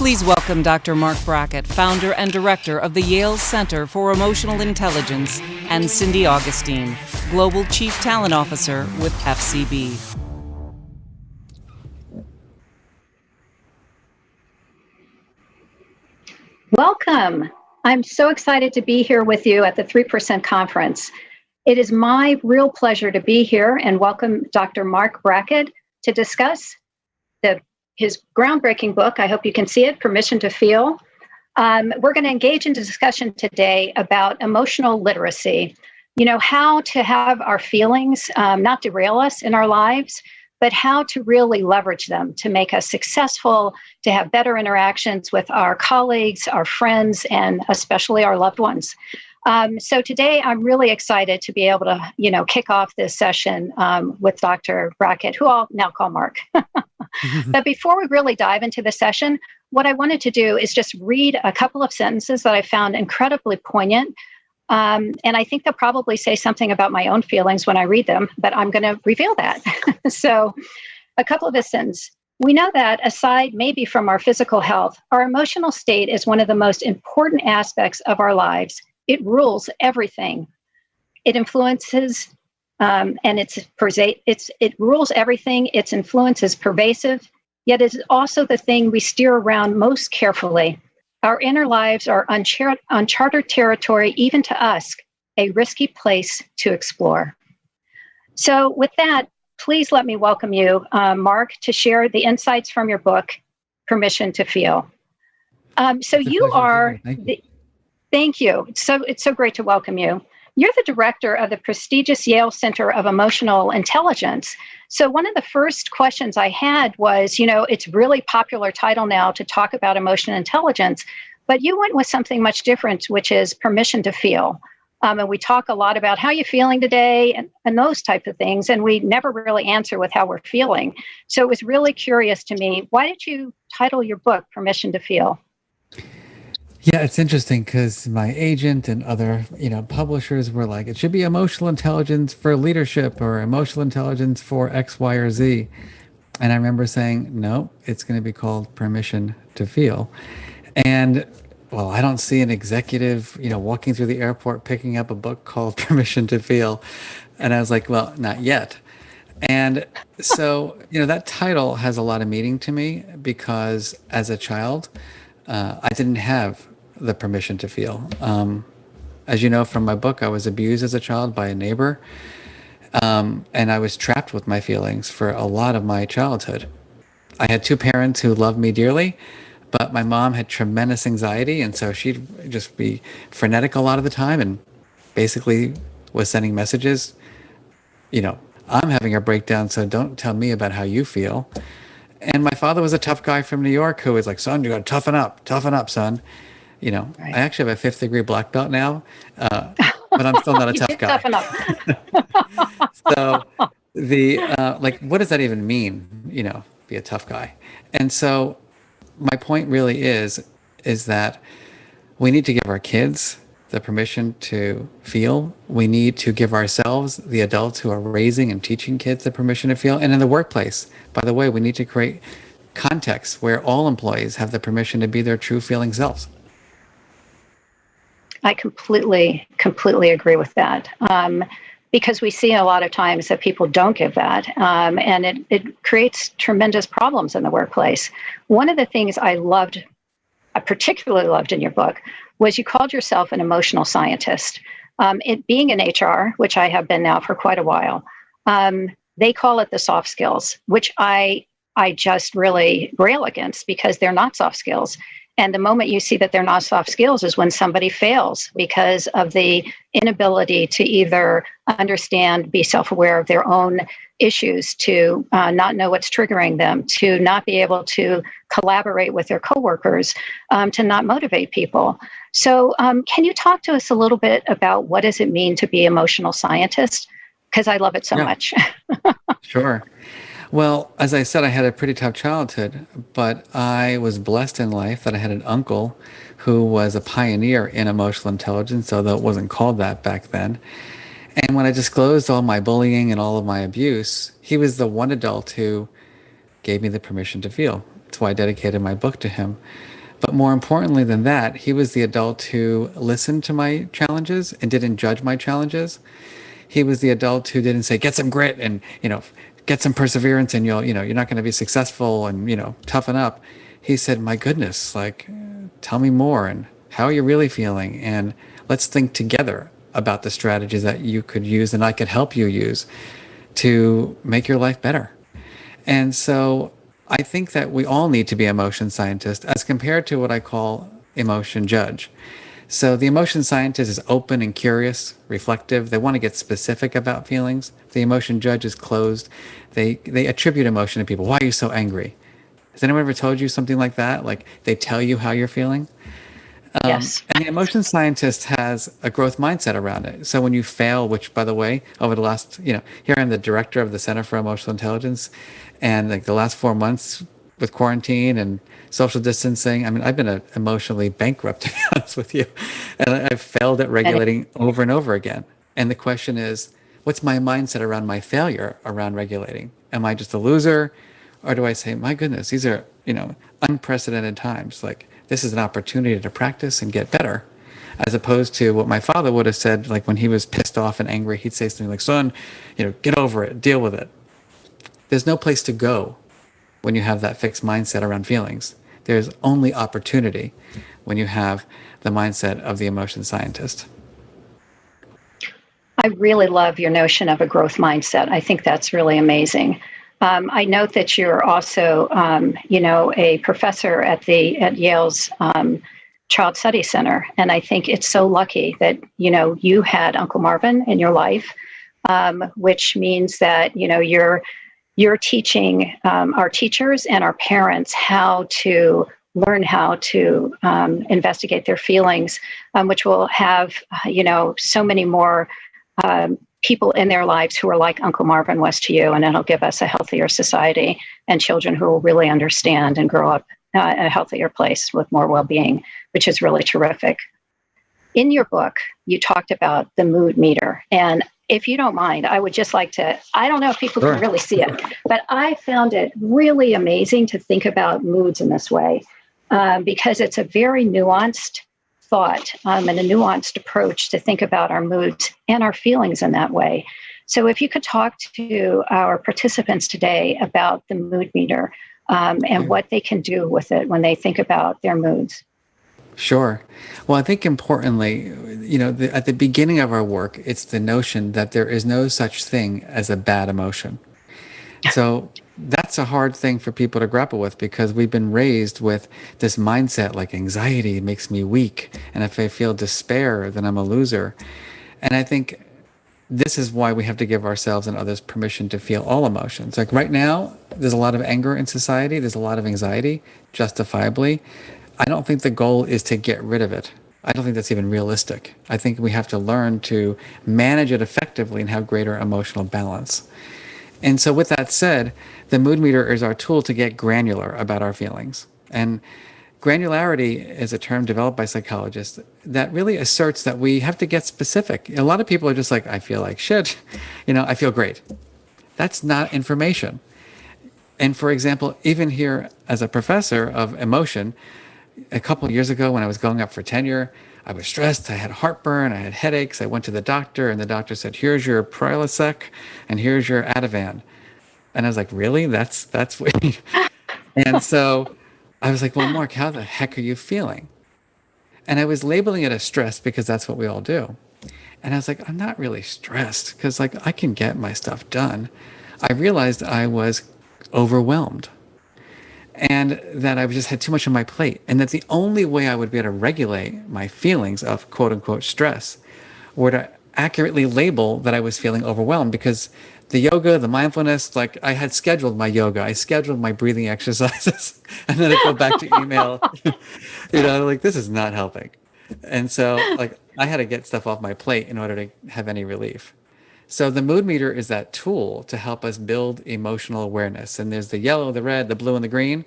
Please welcome Dr. Mark Brackett, founder and director of the Yale Center for Emotional Intelligence, and Cindy Augustine, Global Chief Talent Officer with FCB. Welcome. I'm so excited to be here with you at the 3% Conference. It is my real pleasure to be here and welcome Dr. Mark Brackett to discuss his groundbreaking book. I hope you can see it, Permission to Feel. We're going to engage in discussion today about emotional literacy. You know, how to have our feelings not derail us in our lives, but how to really leverage them to make us successful, to have better interactions with our colleagues, our friends, and especially our loved ones. So today I'm really excited to be able to, kick off this session with Dr. Brackett, who I'll now call Mark. But before we really dive into the session, what I wanted to do is just read a couple of sentences that I found incredibly poignant. And I think they'll probably say something about my own feelings when I read them, but I'm going to reveal that. So a couple of the sentences. We know that aside maybe from our physical health, our emotional state is one of the most important aspects of our lives. It rules everything. It influences, and it rules everything. Its influence is pervasive, yet it is also the thing we steer around most carefully. Our inner lives are uncharted territory, even to us, a risky place to explore. So with that, please let me welcome you, Mark, to share the insights from your book, Permission to Feel. Thank you. It's so great to welcome you. You're the director of the prestigious Yale Center of Emotional Intelligence. So one of the first questions I had was, it's really popular title now to talk about emotional intelligence, but you went with something much different, which is permission to feel. And we talk a lot about how you're feeling today and those type of things, and we never really answer with how we're feeling. So it was really curious to me, why did you title your book Permission to Feel? Yeah, it's interesting because my agent and other, publishers were like, it should be emotional intelligence for leadership or emotional intelligence for X, Y, or Z. And I remember saying, no, it's going to be called Permission to Feel. And well, I don't see an executive, walking through the airport, picking up a book called Permission to Feel. And I was like, well, not yet. And so, that title has a lot of meaning to me because as a child, I didn't have the permission to feel. As you know from my book, I was abused as a child by a neighbor, and I was trapped with my feelings for a lot of my childhood. I had two parents who loved me dearly, but my mom had tremendous anxiety, and so she'd just be frenetic a lot of the time and basically was sending messages, I'm having a breakdown, so don't tell me about how you feel. And my father was a tough guy from New York who was like, son, you got to toughen up, son. Right. I actually have a 5th degree black belt now, but I'm still not a tough guy. Toughen up. So what does that even mean? Be a tough guy. And so my point really is that we need to give our kids the permission to feel. We need to give ourselves, the adults who are raising and teaching kids, the permission to feel. And in the workplace, by the way, we need to create contexts where all employees have the permission to be their true feeling selves. I completely agree with that. Because we see a lot of times that people don't give that, and it creates tremendous problems in the workplace. One of the things I particularly loved in your book was you called yourself an emotional scientist. It being in HR, which I have been now for quite a while, they call it the soft skills, which I just really rail against because they're not soft skills. And the moment you see that they're not soft skills is when somebody fails because of the inability to either understand, be self-aware of their own issues, to not know what's triggering them, to not be able to collaborate with their coworkers, to not motivate people. So can you talk to us a little bit about what does it mean to be an emotional scientist? Because I love it so much. Sure. Well, as I said, I had a pretty tough childhood, but I was blessed in life that I had an uncle who was a pioneer in emotional intelligence, although it wasn't called that back then. And when I disclosed all my bullying and all of my abuse, he was the one adult who gave me the permission to feel. That's why I dedicated my book to him. But more importantly than that, he was the adult who listened to my challenges and didn't judge my challenges. He was the adult who didn't say, get some grit and, get some perseverance and you're not going to be successful and, toughen up. He said, my goodness, like, tell me more and how are you really feeling? And let's think together about the strategies that you could use and I could help you use to make your life better. And so I think that we all need to be emotion scientists as compared to what I call emotion judge. So the emotion scientist is open and curious, reflective. They want to get specific about feelings. The emotion judge is closed. They attribute emotion to people. Why are you so angry? Has anyone ever told you something like that? Like they tell you how you're feeling? Yes. And the emotion scientist has a growth mindset around it. So when you fail, which by the way, over the last, here I'm the director of the Center for Emotional Intelligence, and like the last 4 months with quarantine and social distancing, I mean, I've been emotionally bankrupt, to be honest with you. And I've failed at regulating over and over again. And the question is, what's my mindset around my failure around regulating? Am I just a loser? Or do I say, my goodness, these are, unprecedented times. Like, this is an opportunity to practice and get better, as opposed to what my father would have said, like when he was pissed off and angry, he'd say something like, son, get over it, deal with it. There's no place to go when you have that fixed mindset around feelings. There's only opportunity when you have the mindset of the emotion scientist. I really love your notion of a growth mindset. I think that's really amazing. I note that you're also, a professor at Yale's Child Study Center, and I think it's so lucky that you had Uncle Marvin in your life, which means that you're teaching our teachers and our parents how to learn how to investigate their feelings, which will have so many more people in their lives who are like Uncle Marvin was to you, and it'll give us a healthier society and children who will really understand and grow up a healthier place with more well-being, which is really terrific. In your book, you talked about the mood meter. And if you don't mind, I would just like to, I don't know if people can really see it, but I found it really amazing to think about moods in this way because it's a very nuanced thought and a nuanced approach to think about our moods and our feelings in that way. So if you could talk to our participants today about the mood meter and what they can do with it when they think about their moods. Sure. Well, I think importantly, at the beginning of our work, it's the notion that there is no such thing as a bad emotion. So that's a hard thing for people to grapple with because we've been raised with this mindset like anxiety makes me weak. And if I feel despair, then I'm a loser. And I think this is why we have to give ourselves and others permission to feel all emotions. Like right now, there's a lot of anger in society. There's a lot of anxiety, justifiably. I don't think the goal is to get rid of it. I don't think that's even realistic. I think we have to learn to manage it effectively and have greater emotional balance. And so with that said, the mood meter is our tool to get granular about our feelings. And granularity is a term developed by psychologists that really asserts that we have to get specific. A lot of people are just like, I feel like shit, I feel great. That's not information. And for example, even here as a professor of emotion, a couple of years ago when I was going up for tenure, I was stressed, I had heartburn, I had headaches, I went to the doctor and the doctor said, here's your Prilosec and here's your Ativan. And I was like, really? That's what. And so I was like, well, Mark, how the heck are you feeling? And I was labeling it as stress because that's what we all do. And I was like, I'm not really stressed because like I can get my stuff done. I realized I was overwhelmed and that I just had too much on my plate. And that the only way I would be able to regulate my feelings of quote unquote stress were to accurately label that I was feeling overwhelmed because the yoga, the mindfulness, like I had scheduled my yoga, I scheduled my breathing exercises, and then I go back to email, like this is not helping. And so like I had to get stuff off my plate in order to have any relief. So the mood meter is that tool to help us build emotional awareness. And there's the yellow, the red, the blue, and the green.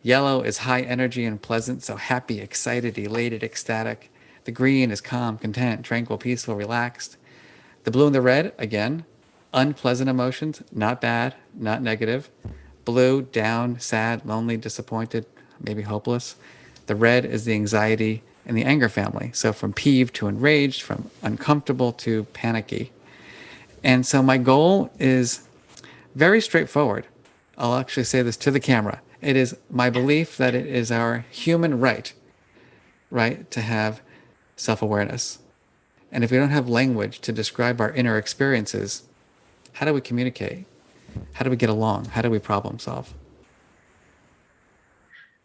Yellow is high energy and pleasant, so happy, excited, elated, ecstatic. The green is calm, content, tranquil, peaceful, relaxed. The blue and the red, again, unpleasant emotions, not bad, not negative. blue, down, sad, lonely, disappointed, maybe hopeless. The red is the anxiety and the anger family. So from peeved to enraged, from uncomfortable to panicky. And so my goal is very straightforward. I'll actually say this to the camera. It is my belief that it is our human right, to have self-awareness. And if we don't have language to describe our inner experiences, how do we communicate? How do we get along? How do we problem solve?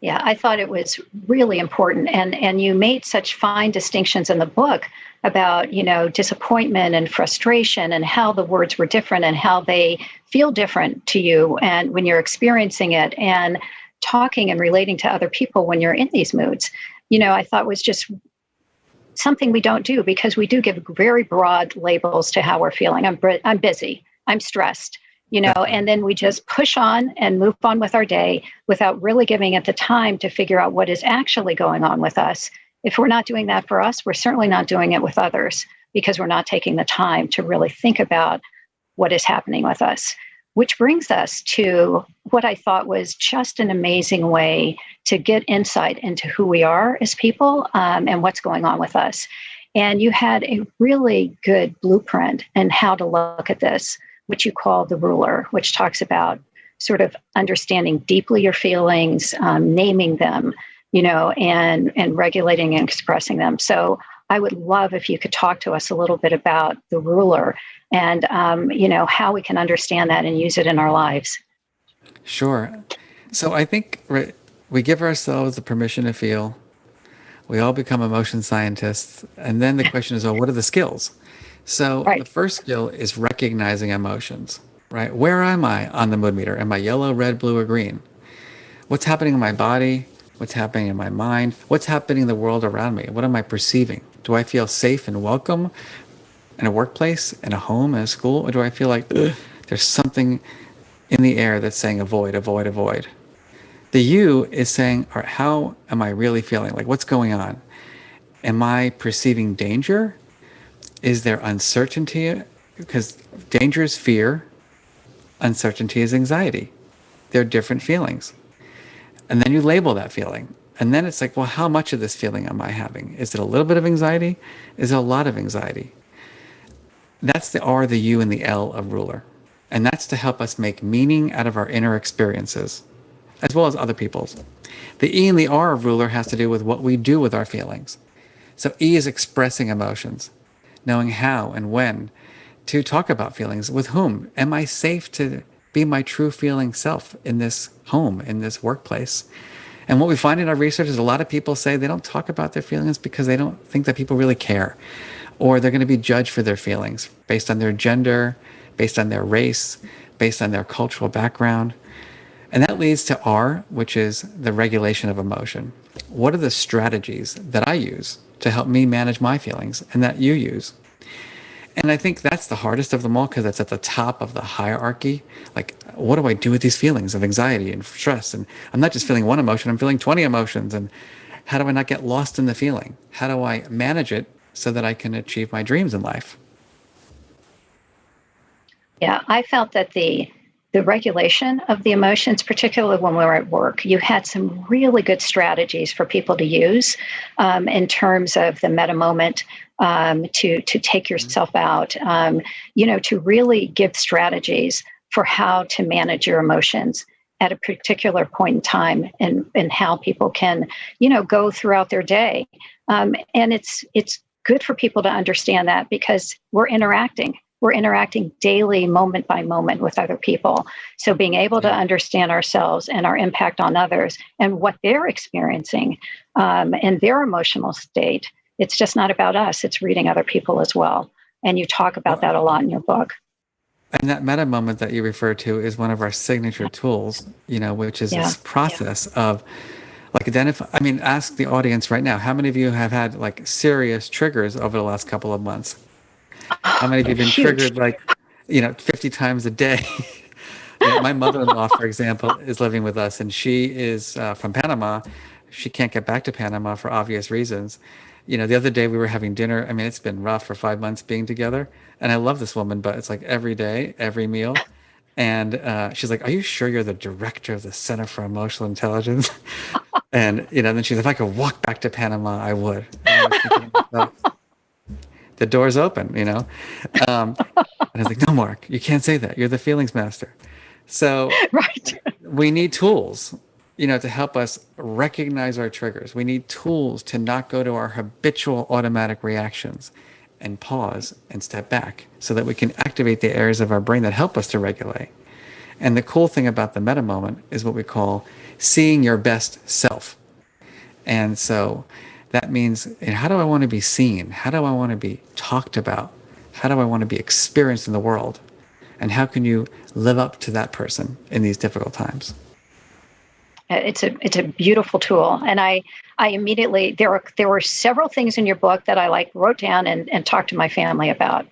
Yeah, I thought it was really important, and you made such fine distinctions in the book about disappointment and frustration and how the words were different and how they feel different to you and when you're experiencing it and talking and relating to other people when you're in these moods. I thought was just something we don't do because we do give very broad labels to how we're feeling. I'm busy. I'm stressed. And then we just push on and move on with our day without really giving it the time to figure out what is actually going on with us. If we're not doing that for us, we're certainly not doing it with others because we're not taking the time to really think about what is happening with us. Which brings us to what I thought was just an amazing way to get insight into who we are as people and what's going on with us. And you had a really good blueprint in how to look at this, which you call the ruler, which talks about sort of understanding deeply your feelings, naming them, and regulating and expressing them. So I would love if you could talk to us a little bit about the ruler and, how we can understand that and use it in our lives. Sure. So I think we give ourselves the permission to feel. We all become emotion scientists. And then the question is, oh, what are the skills? So Right. the first skill is recognizing emotions, right? Where am I on the mood meter? Am I yellow, red, blue, or green? What's happening in my body? What's happening in my mind? What's happening in the world around me? What am I perceiving? Do I feel safe and welcome in a workplace, in a home, in a school? Or do I feel like there's something in the air that's saying avoid, avoid, avoid? The U is saying, all right, how am I really feeling? Like, what's going on? Am I perceiving danger? Is there uncertainty? Because danger is fear, uncertainty is anxiety. They're different feelings. And then you label that feeling. And then it's like, well, how much of this feeling am I having? Is it a little bit of anxiety? Is it a lot of anxiety? That's the R, the U, and the L of ruler. And that's to help us make meaning out of our inner experiences, as well as other people's. The E and the R of ruler has to do with what we do with our feelings. So E is expressing emotions, knowing how and when to talk about feelings. With whom? Am I safe to be my true feeling self in this home, in this workplace? And what we find in our research is a lot of people say they don't talk about their feelings because they don't think that people really care, or they're going to be judged for their feelings based on their gender, based on their race, based on their cultural background. And that leads to R, which is the regulation of emotion. What are the strategies that I use to help me manage my feelings and that you use? And I think that's the hardest of them all because it's at the top of the hierarchy. Like, what do I do with these feelings of anxiety and stress? And I'm not just feeling one emotion, I'm feeling 20 emotions. And how do I not get lost in the feeling? How do I manage it so that I can achieve my dreams in life? Yeah, I felt that the regulation of the emotions, particularly when we were at work, you had some really good strategies for people to use in terms of the meta moment, to take yourself out, to really give strategies for how to manage your emotions at a particular point in time, and how people can, go throughout their day. And it's good for people to understand that because we're interacting daily, moment by moment with other people. So being able to understand ourselves and our impact on others and what they're experiencing and their emotional state, it's just not about us. It's reading other people as well. And you talk about that a lot in your book. And that meta moment that you refer to is one of our signature tools, which is Yeah. this process of like identify. I mean, ask the audience right now, how many of you have had like serious triggers over the last couple of months? How many of you have been Huge. triggered like, 50 times a day? My mother-in-law, for example, is living with us, and she is from Panama. She can't get back to Panama for obvious reasons. The other day we were having dinner. I mean, it's been rough for 5 months being together, and I love this woman, but it's like every day, every meal. And she's like, "Are you sure you're the director of the Center for Emotional Intelligence?" And then she's, "If I could walk back to Panama, I would." And I was thinking to myself, the door's open. And I was like, "No, Mark, you can't say that. You're the feelings master." So Right. we need tools, to help us recognize our triggers. We need tools to not go to our habitual automatic reactions and pause and step back so that we can activate the areas of our brain that help us to regulate. And the cool thing about the meta moment is what we call seeing your best self. And so that means, how do I want to be seen? How do I want to be talked about? How do I want to be experienced in the world? And how can you live up to that person in these difficult times? It's a beautiful tool, and I immediately there were several things in your book that I wrote down and talked to my family about.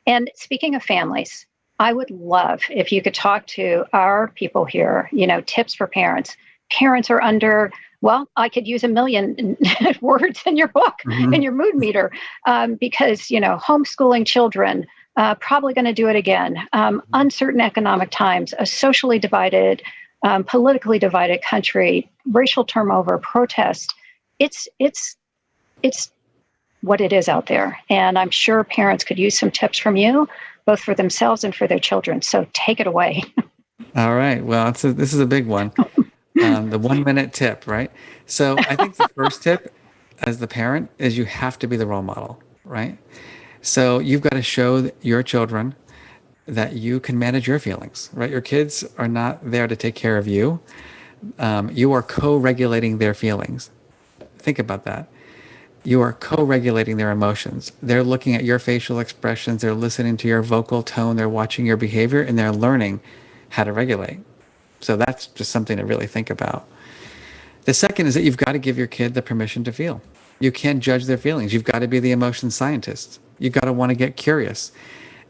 And speaking of families, I would love if you could talk to our people here. Tips for parents. Parents are under. Well, I could use a million words in your book, Mm-hmm. in your mood meter, because homeschooling children. Probably going to do it again. Uncertain economic times, a socially divided, politically divided country, racial turnover, protest. It's what it is out there, and I'm sure parents could use some tips from you, both for themselves and for their children. So take it away. All right. Well, this is a big one. The 1 minute tip, right? So I think the first tip as the parent is you have to be the role model, right? So you've got to show your children that you can manage your feelings, right? Your kids are not there to take care of you. You are co-regulating their feelings. Think about that. You are co-regulating their emotions. They're looking at your facial expressions. They're listening to your vocal tone. They're watching your behavior, and they're learning how to regulate. So that's just something to really think about. The second is that you've got to give your kid the permission to feel. You can't judge their feelings. You've got to be the emotion scientist. You've got to want to get curious.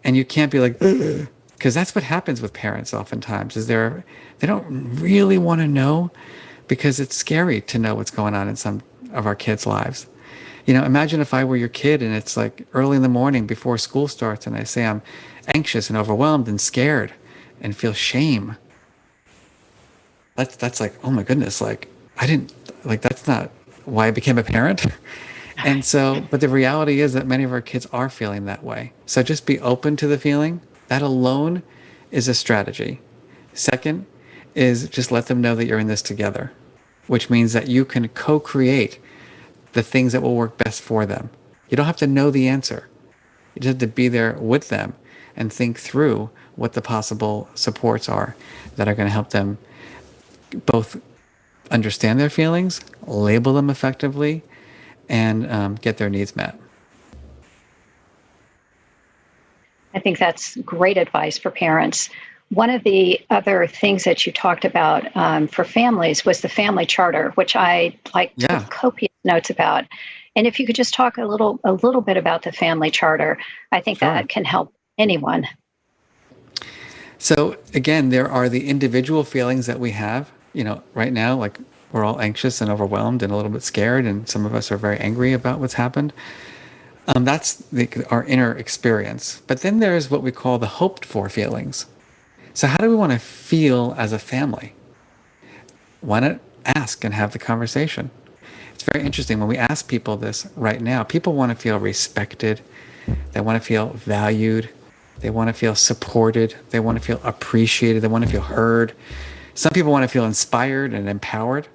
And you can't be like, because that's what happens with parents oftentimes, is they don't really want to know because it's scary to know what's going on in some of our kids' lives. Imagine if I were your kid and it's like early in the morning before school starts and I say I'm anxious and overwhelmed and scared and feel shame. That's like, oh my goodness, that's not why I became a parent. And so, but the reality is that many of our kids are feeling that way. So just be open to the feeling. That alone is a strategy. Second is just let them know that you're in this together, which means that you can co-create the things that will work best for them. You don't have to know the answer. You just have to be there with them and think through what the possible supports are that are going to help them both understand their feelings, label them effectively, and get their needs met. I think that's great advice for parents. One of the other things that you talked about for families was the family charter, which I took copious notes about. And if you could just talk a little bit about the family charter, I think that can help anyone. So again, there are the individual feelings that we have, right now, like we're all anxious and overwhelmed and a little bit scared, and some of us are very angry about what's happened. That's our inner experience. But then there's what we call the hoped for feelings. So how do we want to feel as a family? Why not ask and have the conversation? It's very interesting when we ask people this right now. People want to feel respected. They want to feel valued. They want to feel supported. They want to feel appreciated. They want to feel heard. Some people want to feel inspired and empowered.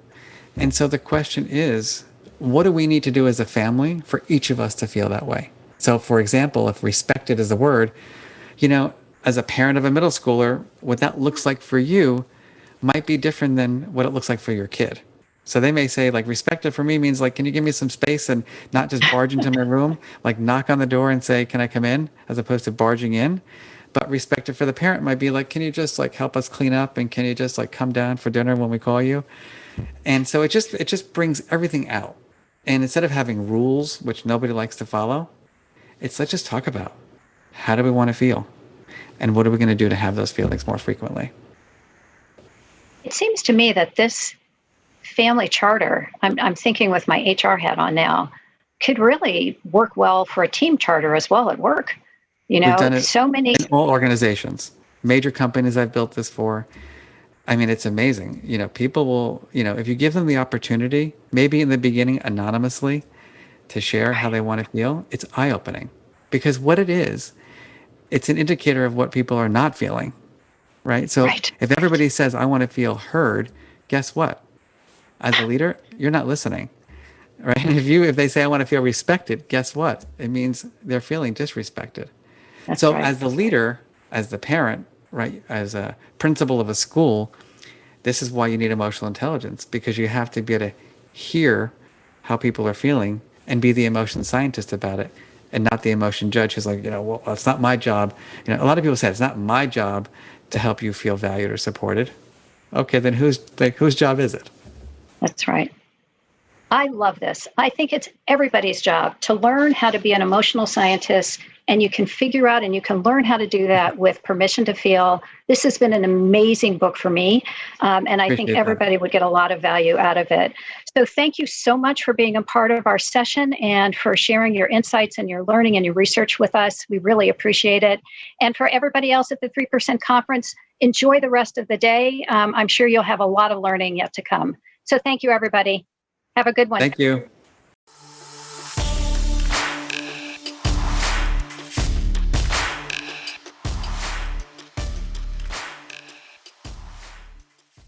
And so the question is, what do we need to do as a family for each of us to feel that way? So for example, if respected is the word, as a parent of a middle schooler, what that looks like for you might be different than what it looks like for your kid. So they may say, respected for me means can you give me some space and not just barge into my room, knock on the door and say, can I come in, as opposed to barging in. But respected for the parent might be can you just help us clean up, and can you just come down for dinner when we call you? And so it just brings everything out. And instead of having rules, which nobody likes to follow, let's just talk about how do we want to feel? And what are we going to do to have those feelings more frequently? It seems to me that this family charter, I'm thinking with my HR hat on now, could really work well for a team charter as well at work. We've done it so many in all organizations. Major companies I've built this for. I mean, it's amazing. People will, if you give them the opportunity, maybe in the beginning anonymously, to share how they want to feel, it's eye-opening. Because what it is, it's an indicator of what people are not feeling, right? So Right. if everybody says, I want to feel heard, guess what? As a leader, you're not listening, right? If they say, I want to feel respected, guess what? It means they're feeling disrespected. That's So right. as the leader, as the parent, right, as a principal of a school, this is why you need emotional intelligence, because you have to be able to hear how people are feeling and be the emotion scientist about it, and not the emotion judge who's like, well, it's not my job. A lot of people say it's not my job to help you feel valued or supported. Okay, then whose job is it? That's right. I love this. I think it's everybody's job to learn how to be an emotional scientist, and you can figure out and you can learn how to do that with permission to feel. This has been an amazing book for me, and I think Appreciate that. everybody would get a lot of value out of it. So thank you so much for being a part of our session and for sharing your insights and your learning and your research with us. We really appreciate it. And for everybody else at the 3% Conference, enjoy the rest of the day. I'm sure you'll have a lot of learning yet to come. So thank you, everybody. Have a good one. Thank you.